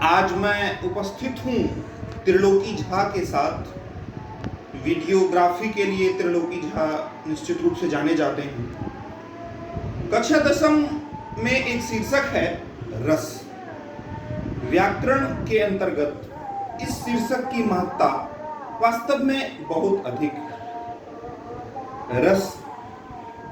आज मैं उपस्थित हूँ त्रिलोकी झा के साथ। वीडियोग्राफी के लिए त्रिलोकी झा निश्चित रूप से जाने जाते हैं। कक्षा 10 में एक शीर्षक है रस। व्याकरण के अंतर्गत इस शीर्षक की महत्ता वास्तव में बहुत अधिक है। रस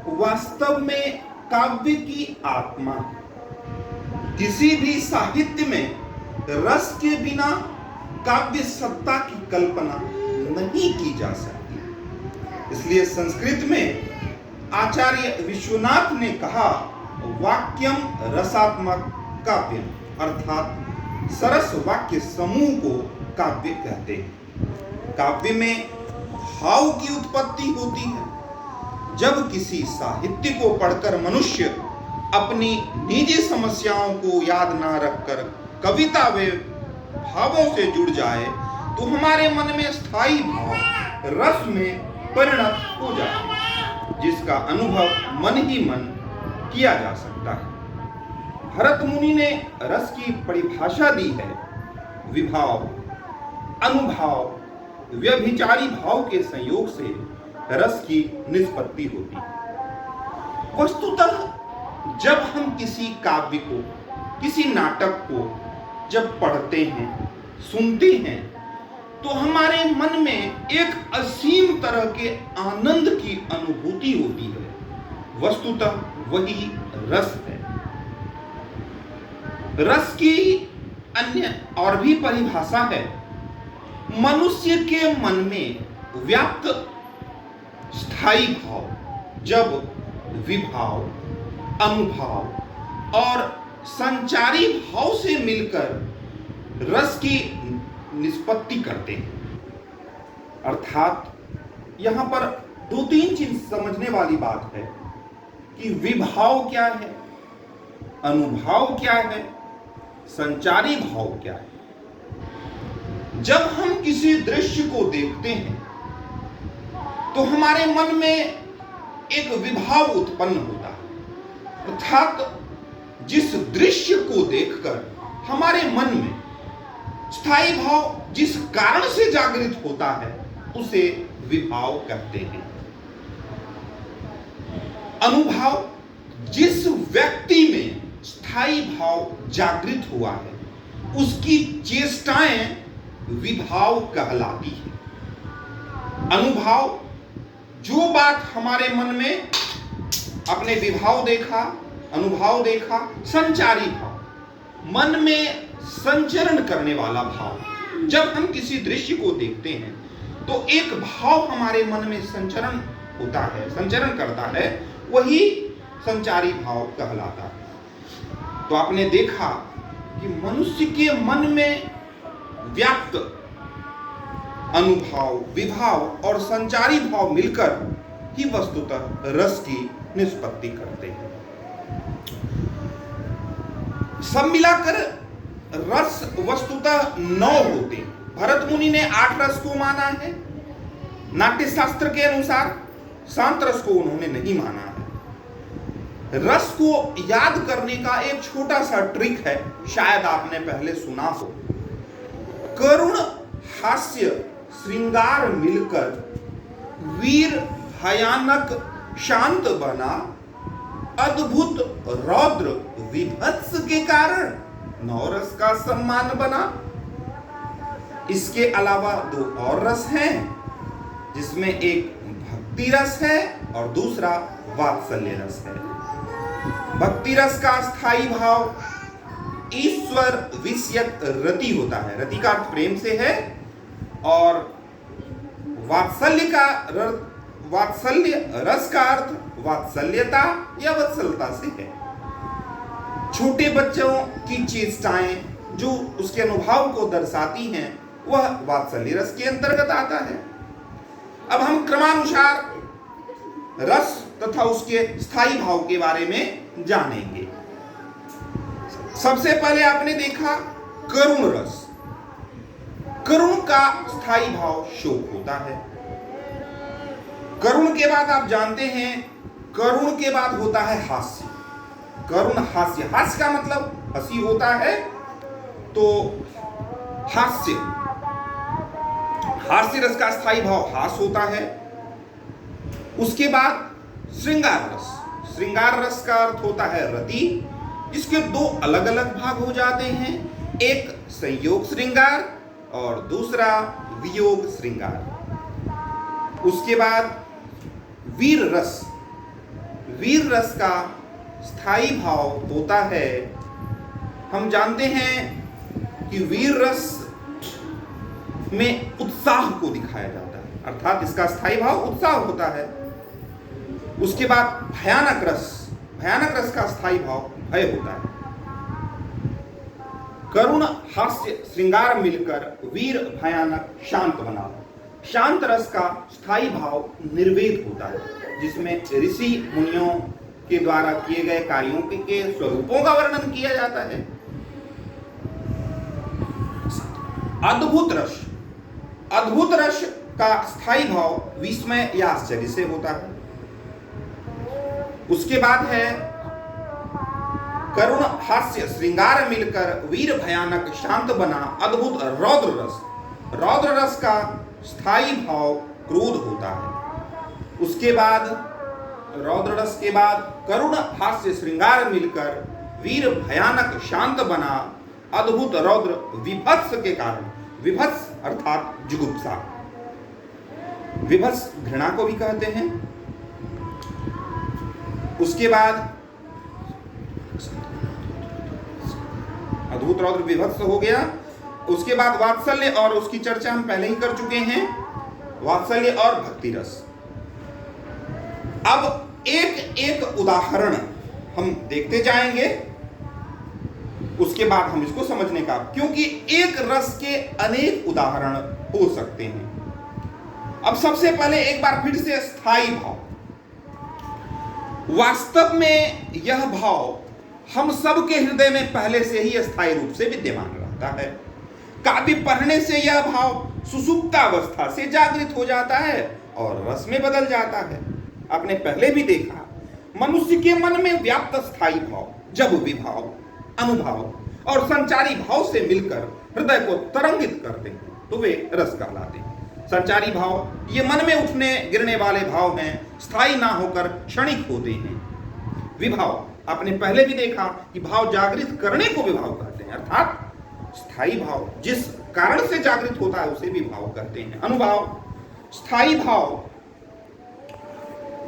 वास्तव में काव्य की आत्मा है। किसी भी साहित्य में रस के बिना काव्य सत्ता की कल्पना नहीं की जा सकती। इसलिए संस्कृत में आचार्य विश्वनाथ ने कहा, वाक्यम रसात्मक काव्य, अर्थात सरस वाक्य समूह को काव्य कहते हैं। काव्य में भाव की उत्पत्ति होती है। जब किसी साहित्य को पढ़कर मनुष्य अपनी निजी समस्याओं को याद ना रखकर कविता व भावों से जुड़ जाए तो हमारे मन में स्थायी भाव रस में परिणत हो जाए, जिसका अनुभव मन ही मन किया जा सकता है। भरत मुनि ने रस की परिभाषा दी है, विभाव, अनुभाव, व्यभिचारी भाव के संयोग से रस की निष्पत्ति होती है। वस्तुतः जब हम किसी काव्य को, किसी नाटक को जब पढ़ते हैं, सुनते हैं, तो हमारे मन में एक असीम तरह के आनंद की अनुभूति होती है। वस्तुतः वही रस है। रस की अन्य और भी परिभाषा है। मनुष्य के मन में व्याप्त स्थायी भाव जब विभाव, अनुभाव और संचारी भाव से मिलकर रस की निष्पत्ति करते हैं। अर्थात यहां पर दो तीन चीज समझने वाली बात है कि विभाव क्या है, अनुभाव क्या है, संचारी भाव क्या है। जब हम किसी दृश्य को देखते हैं तो हमारे मन में एक विभाव उत्पन्न होता है। अर्थात जिस दृश्य को देखकर हमारे मन में स्थायी भाव जिस कारण से जागृत होता है उसे विभाव कहते हैं। अनुभाव जिस व्यक्ति में स्थायी भाव जागृत हुआ है उसकी चेष्टाएं विभाव कहलाती है। अनुभाव जो बात हमारे मन में अपने विभाव देखा, अनुभव देखा, संचारी भाव, मन में संचरण करने वाला भाव। जब हम किसी दृश्य को देखते हैं तो एक भाव हमारे मन में संचरण होता है, संचरण करता है, वही संचारी भाव कहलाता है। तो आपने देखा कि मनुष्य के मन में व्याप्त अनुभाव, विभाव और संचारी भाव मिलकर ही वस्तुतः रस की निष्पत्ति करते हैं। सब मिलाकर रस वस्तुतः 9 होते हैं। भरत मुनि ने 8 रस को माना है। नाट्य शास्त्र के अनुसार 7 रस को उन्होंने नहीं माना है। रस को याद करने का एक छोटा सा ट्रिक है, शायद आपने पहले सुना हो। करुण, हास्य, श्रृंगार मिलकर वीर भयानक शांत बना, अद्भुत रौद्र विभत्स के कारण 9 रस का सम्मान बना। इसके अलावा 2 और रस हैं, जिसमें एक भक्ति रस है और दूसरा वात्सल्य रस है। भक्ति रस का स्थायी भाव ईश्वर विषयक रति होता है। रति का अर्थ प्रेम से है और वात्सल्य रस का अर्थ वात्सल्यता या वत्सलता से है। छोटे बच्चों की चेष्टाएं जो उसके अनुभव को दर्शाती हैं वह वात्सल्य रस के अंतर्गत आता है। अब हम क्रमानुसार रस तथा उसके स्थायी भाव के बारे में जानेंगे। सबसे पहले आपने देखा करुण रस। करुण का स्थायी भाव शोक होता है। करुण के बाद आप जानते हैं, करुण के बाद होता है हास्य। करुण हास्य, हास्य का मतलब हंसी होता है। तो हास्य, हास्य रस का स्थायी भाव हास होता है। उसके बाद श्रृंगार रस, श्रृंगार रस का अर्थ होता है रति। इसके दो अलग अलग भाग हो जाते हैं, एक संयोग श्रृंगार और दूसरा वियोग श्रृंगार। उसके बाद वीर रस, वीर रस का स्थायी भाव होता है, हम जानते हैं कि वीर रस में उत्साह को दिखाया जाता है, अर्थात इसका स्थायी भाव उत्साह होता है। उसके बाद भयानक रस, भयानक रस का स्थायी भाव भय होता है। करुण हास्य श्रृंगार मिलकर वीर भयानक शांत बना, शांत रस का स्थायी भाव निर्वेद होता है, जिसमें ऋषि मुनियों के द्वारा किए गए कार्यों के स्वरूपों का वर्णन किया जाता है। अद्भुत रस, अद्भुत रस का स्थायी भाव विस्मय या आश्चर्य से होता है। उसके बाद है करुण हास्य श्रृंगार मिलकर वीर भयानक शांत बना अद्भुत रौद्र रस, रौद्र रस का स्थायी भाव क्रोध होता है। उसके बाद रौद्र रस के बाद करुण हास्य श्रृंगार मिलकर वीर भयानक शांत बना अद्भुत रौद्र विभत्स के कारण, विभत्स अर्थात जुगुप्सा, विभत्स घृणा को भी कहते हैं। उसके बाद अद्भुत रौद्र विभत्स हो गया। उसके बाद वात्सल्य, और उसकी चर्चा हम पहले ही कर चुके हैं, वात्सल्य और भक्ति रस। अब एक एक उदाहरण हम देखते जाएंगे, उसके बाद हम इसको समझने का, क्योंकि एक रस के अनेक उदाहरण हो सकते हैं। अब सबसे पहले एक बार फिर से स्थायी भाव, वास्तव में यह भाव हम सब के हृदय में पहले से ही स्थायी रूप से विद्यमान रहता है। काव्य पढ़ने से यह भाव सुसुप्तावस्था से जागृत हो जाता है और रस में बदल जाता है। आपने पहले भी देखा, मनुष्य के मन में व्याप्त स्थायी भाव जब विभाव, अनुभव और संचारी भाव से मिलकर हृदय को तरंगित करते हैं तो वे रस कहलाते हैं। संचारी भाव ये मन में उठने गिरने वाले भाव हैं, स्थायी ना होकर क्षणिक होते हैं। विभाव आपने पहले भी देखा कि भाव जागृत करने को विभाव कहते हैं, अर्थात स्थायी भाव जिस कारण से जागृत होता है उसे विभाव कहते हैं। अनुभव, स्थायी भाव,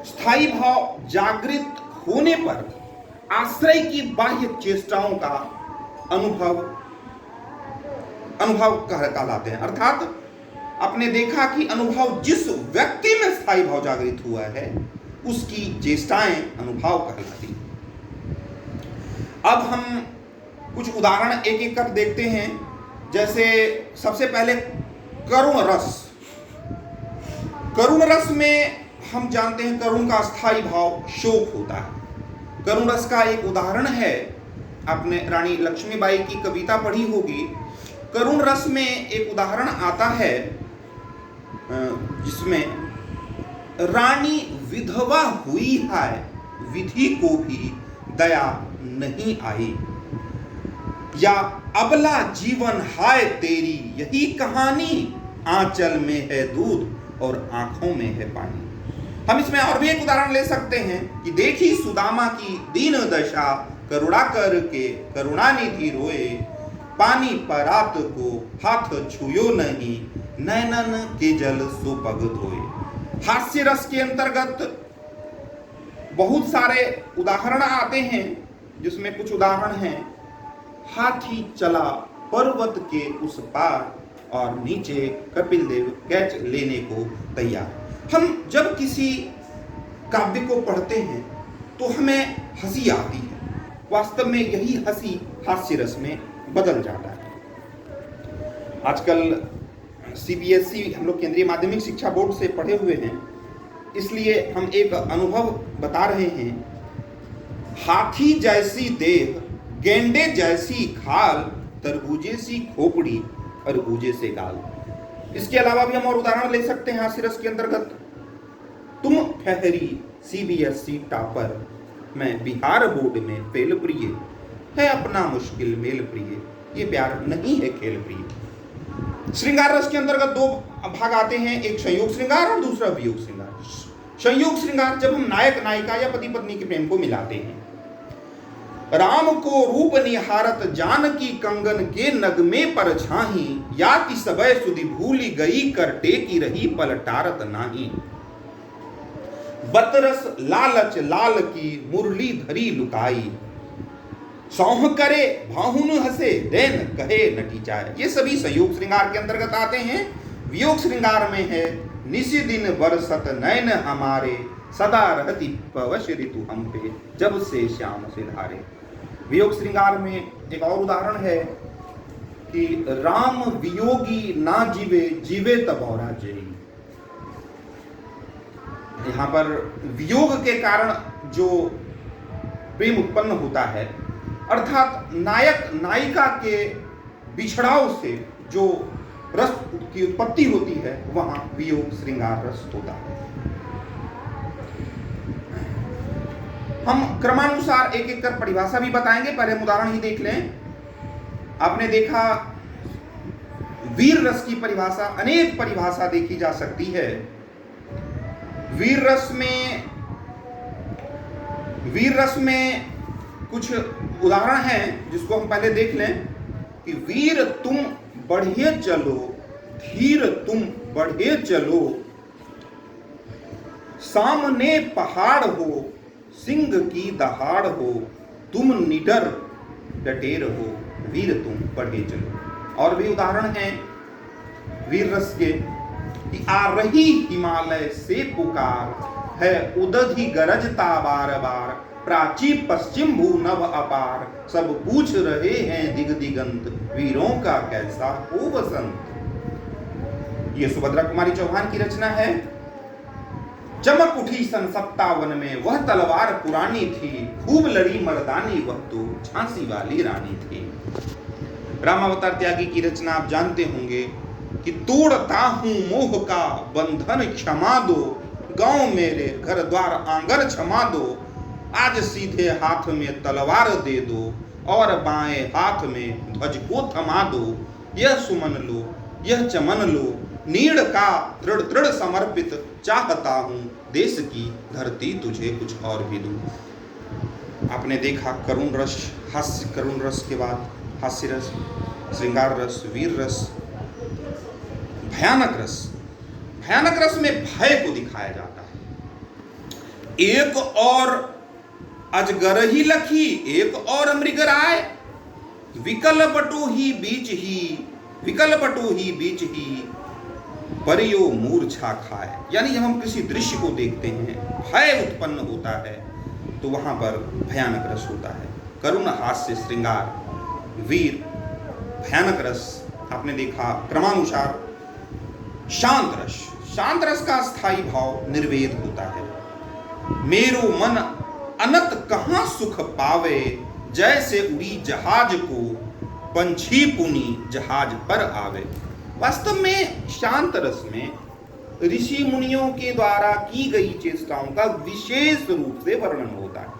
स्थायी भाव जागृत होने पर आश्रय की बाह्य चेष्टाओं का अनुभव कहलाते हैं, अर्थात आपने देखा कि अनुभव जिस व्यक्ति में स्थायी भाव जागृत हुआ है उसकी चेष्टाएं अनुभव कहलाती हैं। अब हम कुछ उदाहरण एक एक कर देखते हैं। जैसे सबसे पहले करुण रस, करुण रस में हम जानते हैं करुण का स्थायी भाव शोक होता है। करुण रस का एक उदाहरण है, आपने रानी लक्ष्मीबाई की कविता पढ़ी होगी। करुण रस में एक उदाहरण आता है जिसमें रानी विधवा हुई है, विधि को भी दया नहीं आई, या अबला जीवन हाय तेरी यही कहानी, आंचल में है दूध और आंखों में है पानी। हम इसमें और भी एक उदाहरण ले सकते हैं कि देखी सुदामा की दीन दशा, करुणा करके करुणानिधि रोए, पानी परात को हाथ छुयो नहीं, नैनन के जल सो पग धोए। हास्य रस के अंतर्गत बहुत सारे उदाहरण आते हैं, जिसमें कुछ उदाहरण हैं, हाथी चला पर्वत के उस पार और नीचे कपिल देव कैच लेने को तैयार। हम जब किसी काव्य को पढ़ते हैं तो हमें हंसी आती है, वास्तव में यही हंसी हास्य रस में बदल जाता है। आजकल सीबीएसई हम लोग केंद्रीय माध्यमिक शिक्षा बोर्ड से पढ़े हुए हैं, इसलिए हम एक अनुभव बता रहे हैं। हाथी जैसी देह, गेंडे जैसी खाल, तरबूजे सी खोपड़ी, खरबूजे से गाल। इसके अलावा भी हम और उदाहरण ले सकते हैं हास्य रस के अंतर्गत। तुम ठहरी सीबीएसई टॉपर, मैं बिहार बोर्ड में फेल प्रिय, है अपना मुश्किल मेल प्रिय, ये प्यार नहीं है खेल प्रिय। श्रृंगार रस के अंतर्गत दो भाग आते हैं, एक संयोग श्रृंगार और दूसरा वियोग श्रृंगार। संयोग श्रृंगार जब हम नायक नायिका या पति पत्नी के प्रेम को मिलाते हैं। राम को रूप निहारत जानकी कंगन के नगमे पर छाही, याति सबय सुधि भूली गई कर टेकी रही पलटारत नाही। बतरस लालच लाल की मुरली धरी लुकाई, सौह करे भाहुन हसे देन कहे नटी चाय। ये सभी संयोग श्रृंगार के अंतर्गत आते हैं। वियोग श्रृंगार में है निसी दिन बरसत नयन हमारे, सदा रहती पवश ऋतु हम पे, जब से श्याम से धारे। वियोग श्रृंगार में एक और उदाहरण है कि राम वियोगी ना जीवे, जीवे तब और जई। यहाँ पर वियोग के कारण जो प्रेम उत्पन्न होता है, अर्थात नायक नायिका के बिछड़ाव से जो रस की उत्पत्ति होती है, वहां वियोग श्रृंगार रस होता है। हम क्रमानुसार एक एक कर परिभाषा भी बताएंगे, पहले हम उदाहरण ही देख लें। आपने देखा वीर रस की परिभाषा, अनेक परिभाषा देखी जा सकती है। वीर रस में कुछ उदाहरण हैं जिसको हम पहले देख लें कि वीर तुम बढ़े चलो, धीर तुम बढ़े चलो, सामने पहाड़ हो, सिंह की दहाड़ हो, तुम निडर डटेर हो, वीर तुम बढ़े चलो। और भी उदाहरण हैं वीर रस के कि आ रही हिमालय से पुकार, है उदधि गरजता बार बार, प्राची पश्चिम भू नभ अपार, सब पूछ रहे हैं दिग दिगंत, वीरों का कैसा हो बसंत। ये सुभद्रा कुमारी चौहान की रचना है। चमक उठी सन 57 में, वह तलवार पुरानी थी, खूब लड़ी मर्दानी, वह तो झांसी वाली रानी थी। रामावतार त्यागी की रचना आप जानते होंगे कि तोड़ता हूं मोह का बंधन क्षमा दो, गांव मेरे घर द्वार आंगन क्षमा दो, आज सीधे हाथ में तलवार दे दो, और बाएं हाथ में ध्वज को थमा दो, यह सुमन लो, यह चमन लो, नीड़ का दृढ़ दृढ़ समर्पित, चाहता हूं देश की धरती तुझे कुछ और भी दूं। आपने देखा करुण रस, हास्य करुण रस के बाद हास्य रस, श्रृंगार रस, वीर रस, भयानक रस। भयानक रस में भय को दिखाया जाता है। एक और अजगर ही लखी, एक और मृगराय, विकल बटो ही बीच ही, विकल बटो ही बीच ही, परियो मूर्छा खाए। यानी जब हम किसी दृश्य को देखते हैं, भय उत्पन्न होता है, तो वहां पर भयानक रस होता है। करुण, हास्य, श्रृंगार, वीर, भयानक रस। आपने देखा क्रमानुसार शांत रस। शांत रस का स्थायी भाव निर्वेद होता है। मेरो मन अनत कहां सुख पावे, जैसे उड़ी जहाज को पंछी पुनी जहाज पर आवे। वास्तव में शांत रस में ऋषि मुनियों के द्वारा की गई चेष्टाओं का विशेष रूप से वर्णन होता है।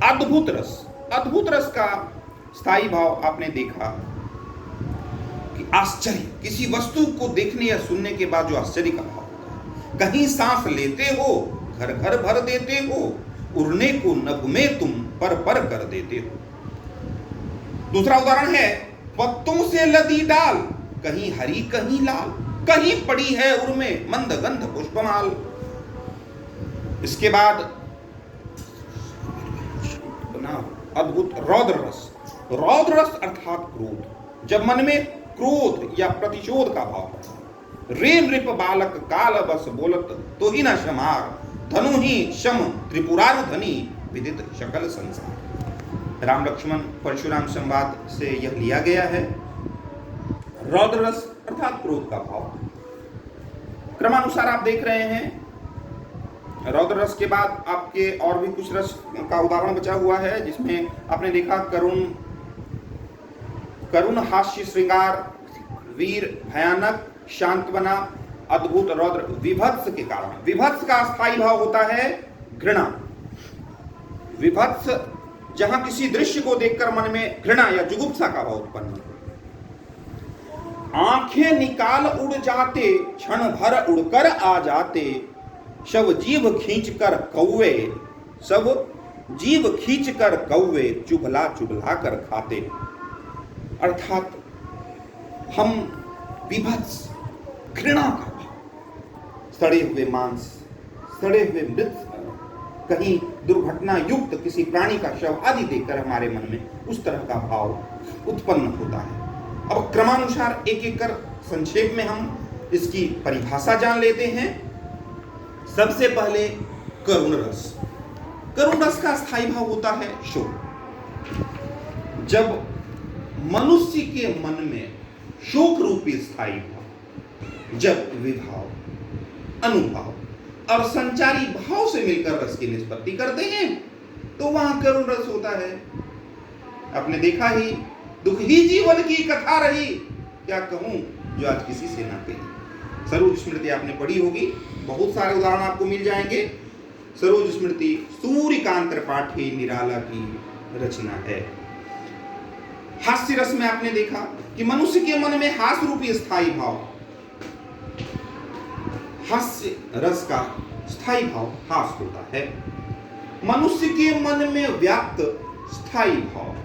अद्भुत रस, अद्भुत रस का स्थायी भाव आपने देखा कि आश्चर्य, किसी वस्तु को देखने या सुनने के बाद जो आश्चर्य का भाव होता है। कहीं सांस लेते हो, घर घर भर देते हो, उड़ने को नभ में तुम पर पर कर देते हो। दूसरा उदाहरण है पत्तों से लदी डाल, कहीं हरी कहीं लाल, कहीं पड़ी है उर्मे मंद गंध पुष्पमाल। इसके बाद अद्भुत रौद्र रस। रौद्र रस अर्थात क्रोध। जब मन में क्रोध या प्रतिशोध का भाव है। रे नृप बालक काल बस बोलत तो ही न क्षमार, धनु ही शम त्रिपुरारु धनी, विदित शकल संसार। राम लक्ष्मण परशुराम संवाद से यह लिया गया है। रौद्र रस अर्थात क्रोध का भाव। क्रमानुसार आप देख रहे हैं। रौद्र रस के बाद आपके और भी कुछ रस का उदाहरण बचा हुआ है, जिसमें आपने देखा करुण, करुण, हास्य, श्रृंगार, वीर, भयानक, शांतवना, अद्भुत, रौद्र। विभत्स के कारण, विभत्स का स्थायी भाव होता है घृणा। विभत्स जहां किसी दृश्य को देखकर मन में घृणा या जुगुप्सा का भाव उत्पन्न हो। आंखें निकाल उड़ जाते, क्षण भर उड़कर आ जाते, सब जीव खींचकर कौवे, सब जीव खींचकर कौवे चुभला चुभला कर खाते। अर्थात हम विभत्स घृणा का भाव, सड़े हुए मांस, सड़े हुए मृत, कहीं दुर्घटना युक्त किसी प्राणी का शव आदि देखकर हमारे मन में उस तरह का भाव उत्पन्न होता है। अब क्रमानुसार एक एक कर संक्षेप में हम इसकी परिभाषा जान लेते हैं। सबसे पहले करुण रस। करुण रस का स्थायी भाव होता है शोक। जब मनुष्य के मन में शोक रूपी स्थायी भाव, जब विभाव, अनुभाव और संचारी भाव से मिलकर रस की निष्पत्ति करते हैं तो वहां करुण रस होता है। आपने देखा ही, दुख ही जीवन की कथा रही, क्या कहूं जो आज किसी से ना कही। सरोज स्मृति आपने पढ़ी होगी, बहुत सारे उदाहरण आपको मिल जाएंगे। सरोज स्मृति सूर्यकांत त्रिपाठी निराला की रचना है। हास्य रस में आपने देखा कि मनुष्य के मन में हास्य रूपी स्थायी भाव, हास्य रस का स्थायी भाव हास्य होता है। मनुष्य के मन में व्याप्त स्थायी भाव,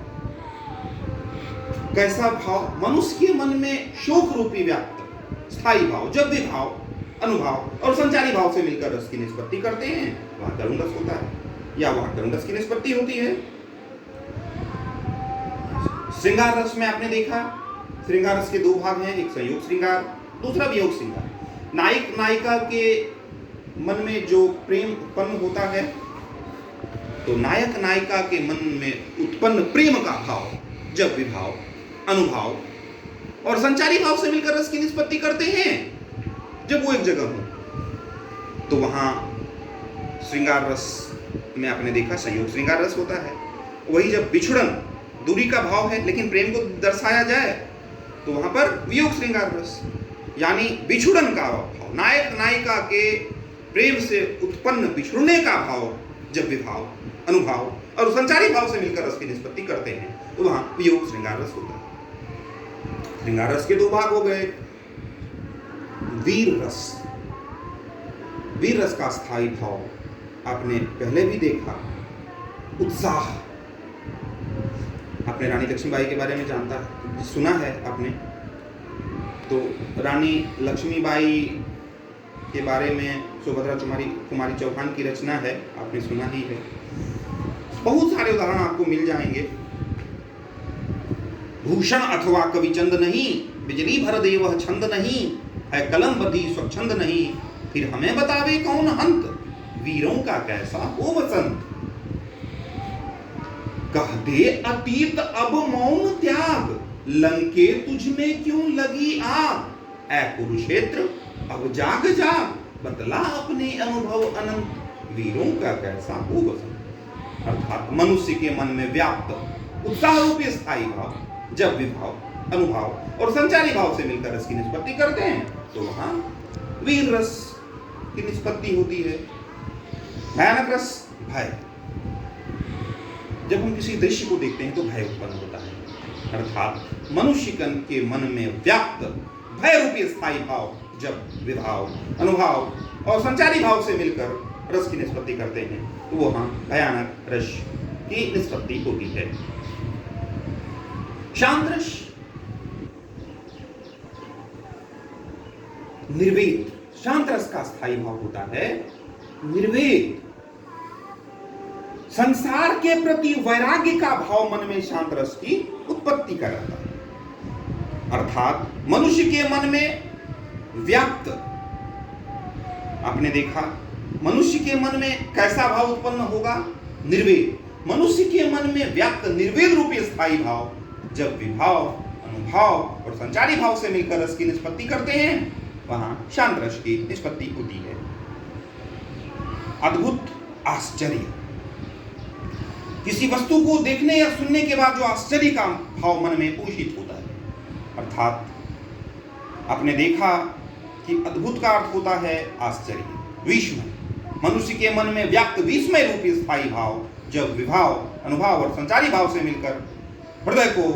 कैसा भाव? मनुष्य के मन में शोक रूपी व्याप्त स्थायी भाव, जब भी भाव, अनुभाव और संचारी भाव से मिलकर रस की निष्पत्ति करते हैं वहां करुण रस होता है, या वहां करुण रस की निष्पत्ति होती है। श्रृंगार रस में आपने देखा, श्रृंगार रस के दो भाग हैं, एक संयोग श्रृंगार, दूसरा वियोग श्रृंगार। नायक नायिका के मन में जो प्रेम उत्पन्न होता है, तो नायक नायिका के मन में उत्पन्न प्रेम का भाव जब विभाव, अनुभाव और संचारी भाव से मिलकर रस की निष्पत्ति करते हैं, जब वो एक जगह हो, तो वहां श्रृंगार रस में आपने देखा संयोग श्रृंगार रस होता है। वही जब बिछुड़न, दूरी का भाव है लेकिन प्रेम को दर्शाया जाए, तो वहां पर वियोग श्रृंगार रस, यानी बिछुड़न का भाव, नायक नायिका के प्रेम से उत्पन्न बिछुड़ने का भाव जब विभाव, अनुभाव और संचारी भाव से मिलकर रस की निष्पत्ति करते हैं, तो वहां वियोग श्रृंगार रस होता है। श्रृंगार रस के दो भाग हो गए। वीर रस, वीर रस का स्थायी भाव आपने पहले भी देखा, उत्साह। आपने रानी लक्ष्मीबाई के बारे में सुना है आपने, तो रानी लक्ष्मीबाई के बारे में सुभद्रा कुमारी चौहान की रचना है, आपने सुना ही है। बहुत सारे उदाहरण आपको मिल जाएंगे। भूषण अथवा कवि चंद नहीं, बिजली भर दे वह छंद नहीं, है कलम बधी स्वच्छंद नहीं, फिर हमें बतावे कौन हंत, वीरों का कैसा हो वसंत। कह दे अतीत अब मौन त्याग, लंके तुझ में क्यों लगी आग, ऐ कुरुक्षेत्र अब जाग जाग, बतला अपने अनुभव अनंत, वीरों का कैसा हो वसंत। अर्थात मनुष्य के मन में व्याप्त उत्साह रूपी स्थायी भाव जब विभाव, अनुभाव और संचारी भाव से मिलकर रस की निष्पत्ति करते हैं, तो वहां वीर रस की निष्पत्ति होती है। भयानक रस भय, जब हम किसी दृश्य को देखते हैं तो भय उत्पन्न होता है। अर्थात मनुष्य के मन में व्याप्त भय रूपी स्थायी भाव जब विभाव, अनुभाव और संचारी भाव से मिलकर रस की निष्पत्ति करते हैं, तो वहां भयानक रस की निष्पत्ति होती है। शांत रस, निर्वेद, शांत रस का स्थायी भाव होता है निर्वेद। संसार के प्रति वैराग्य का भाव मन में शांत रस की उत्पत्ति कराता है। अर्थात मनुष्य के मन में व्याप्त, आपने देखा मनुष्य के मन में कैसा भाव उत्पन्न होगा? निर्वेद। मनुष्य के मन में व्याप्त निर्वेद रूपी स्थायी भाव जब विभाव, अनुभाव और संचारी भाव से मिलकर रस की निष्पत्ति करते हैं, वहां शांत रस की निष्पत्ति होती है। अद्भुत आश्चर्य, किसी वस्तु को देखने या सुनने के बाद जो आश्चर्य का भाव मन में पोषित होता है। अर्थात आपने देखा कि अद्भुत का अर्थ होता है आश्चर्य, विस्मय। मनुष्य के मन में व्याप्त विस्मय रूपी स्थायी भाव जब विभाव, अनुभाव और संचारी भाव से मिलकर हृदय को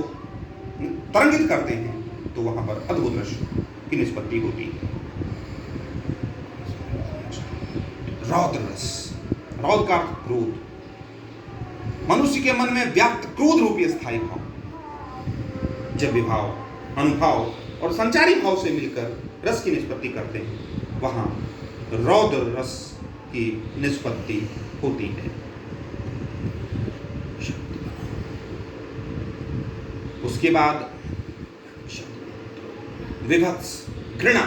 तरंगित करते हैं तो वहां पर अद्भुत रस की निष्पत्ति होती है। रौद्र रस, रौद्र का अर्थ क्रोध, मनुष्य के मन में व्याप्त क्रोध रूपी स्थायी भाव जब विभाव, अनुभाव और संचारी भाव से मिलकर रस की निष्पत्ति करते हैं वहां रौद्र रस की निष्पत्ति होती है। उसके बाद विभत्स, घृणा,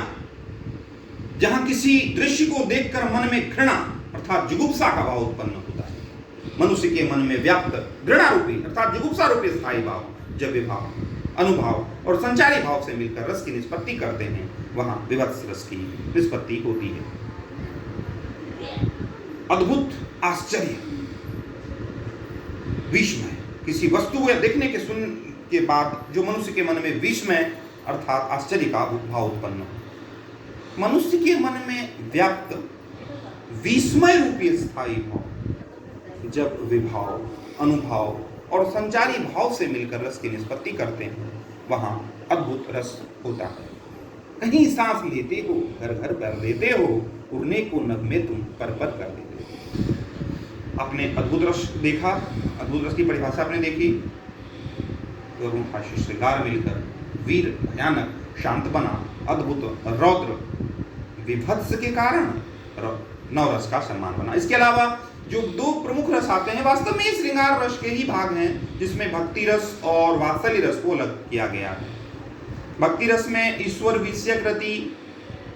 जहां किसी दृश्य को देखकर मन में घृणा अर्थात जुगुप्सा का भाव उत्पन्न होता है। मनुष्य के मन में व्याप्त घृणा रूपी अर्थात जुगुप्सा रूपी स्थायी भाव जब विभाव, अनुभाव और संचारी भाव से मिलकर रस की निष्पत्ति करते हैं वहां विभत्स रस की निष्पत्ति होती है। अद्भुत, आश्चर्य, विस्मय, किसी वस्तु या देखने के सुन के बाद जो मनुष्य के मन में विस्मय अर्थात आश्चर्य का भाव उत्पन्न हो। मनुष्य के मन में व्याप्त विस्मय रूपी स्थायी भाव जब विभाव, अनुभाव और संचारी भाव से मिलकर रस की निष्पत्ति करते हैं वहां अद्भुत रस होता है। कहीं सांस लेते हो, घर घर कर देते हो, उड़ने को नगमे तुम पर कर देते हो। आपने अद्भुत रस देखा, अद्भुत रस की परिभाषा आपने देखी। दोनों भाष्य श्रृंगार मिलकर वीर, भयानक, शांत बना, अद्भुत, रौद्र, विभत्स के कारण नवरस का सम्मान बना। इसके अलावा जो दो प्रमुख रस आते हैं वास्तव में श्रृंगार रस के ही भाग हैं जिसमें भक्ति रस और वात्सल्य रस को अलग किया गया है। भक्ति रस में ईश्वर विषयक रति,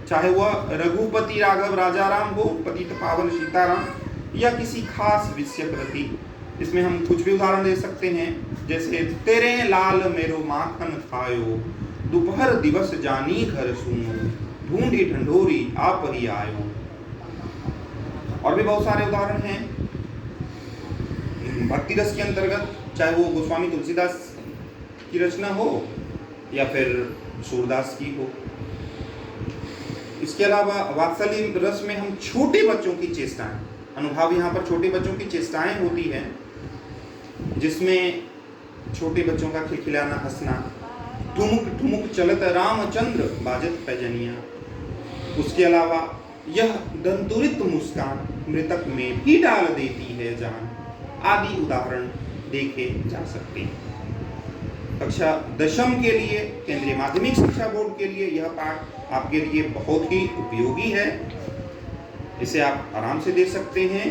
चाहे वह रघुपति राघव राजा राम हो, पतित पावन सीताराम, या किसी खास विषयक रति, इसमें हम कुछ भी उदाहरण दे सकते हैं जैसे तेरे लाल मेरो माखन खायो, दोपहर दिवस जानी घर सुनो, ढूंढी ढंढोरी आप ही आयो। और भी बहुत सारे उदाहरण हैं भक्ति रस के अंतर्गत, चाहे वो गोस्वामी तुलसीदास की रचना हो या फिर सूरदास की हो। इसके अलावा वात्सल्य रस में हम छोटे बच्चों की चेष्टाएं, अनुभाव यहाँ पर छोटे बच्चों की चेष्टाएं होती हैं जिसमें छोटे बच्चों का खिलखिलाना, हंसना, ठुमुक ठुमुक चलत रामचंद्र बाजत पैजनिया। उसके अलावा यह दंतुरित मुस्कान मृतक में भी डाल देती है जान, आदि उदाहरण देखे जा सकते हैं। कक्षा 10वीं के लिए, केंद्रीय माध्यमिक शिक्षा बोर्ड के लिए यह पाठ आपके लिए बहुत ही उपयोगी है। इसे आप आराम से दे सकते हैं।